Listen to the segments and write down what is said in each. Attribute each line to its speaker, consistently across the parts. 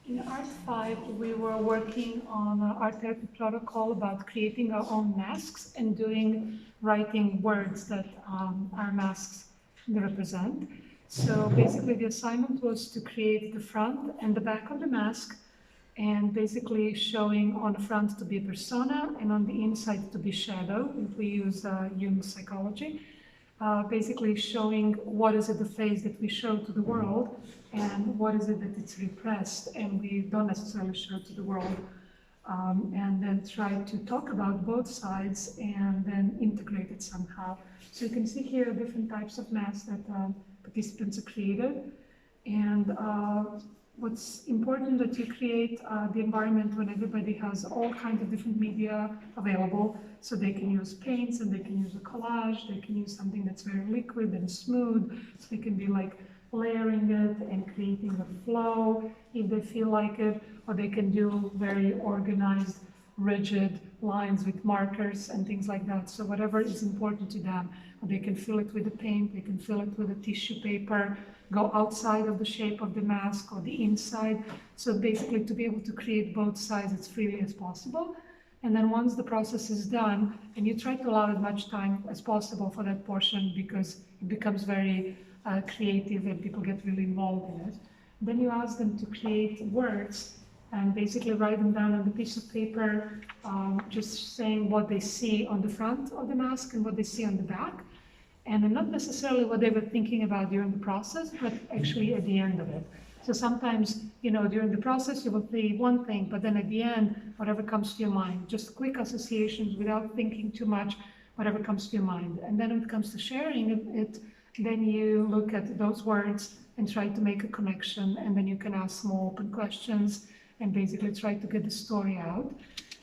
Speaker 1: In Art 5, we were working on an art therapy protocol about creating our own masks and writing words that our masks represent. So basically the assignment was to create the front and the back of the mask, and basically showing on the front to be persona and on the inside to be shadow, if we use Jung's psychology. Basically showing what is it the face that we show to the world and what is it that it's repressed and we don't necessarily show to the world. And then try to talk about both sides and then integrate it somehow. So you can see here different types of masks that participants have created. And what's important that you create the environment when everybody has all kinds of different media available, so they can use paints and they can use a collage, they can use something that's very liquid and smooth, so they can be like layering it and creating a flow if they feel like it, or they can do very organized, rigid lines with markers and things like that. So whatever is important to them, they can fill it with a paint, they can fill it with a tissue paper, go outside of the shape of the mask or the inside. So basically to be able to create both sides as freely as possible. And then once the process is done, and you try to allow as much time as possible for that portion because it becomes very creative and people get really involved in it. Then you ask them to create words and basically write them down on the piece of paper, just saying what they see on the front of the mask and what they see on the back. And not necessarily what they were thinking about during the process, but actually at the end of it. So sometimes, you know, during the process you will say one thing, but then at the end, whatever comes to your mind, just quick associations without thinking too much, whatever comes to your mind. And then when it comes to sharing it, then you look at those words and try to make a connection, and then you can ask more open questions and basically try to get the story out.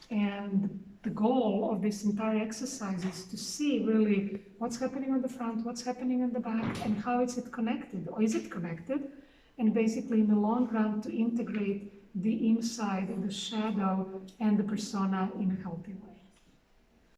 Speaker 1: And the goal of this entire exercise is to see really what's happening on the front, what's happening on the back, and how is it connected, or is it connected? And basically in the long run to integrate the inside and the shadow and the persona in a healthy way.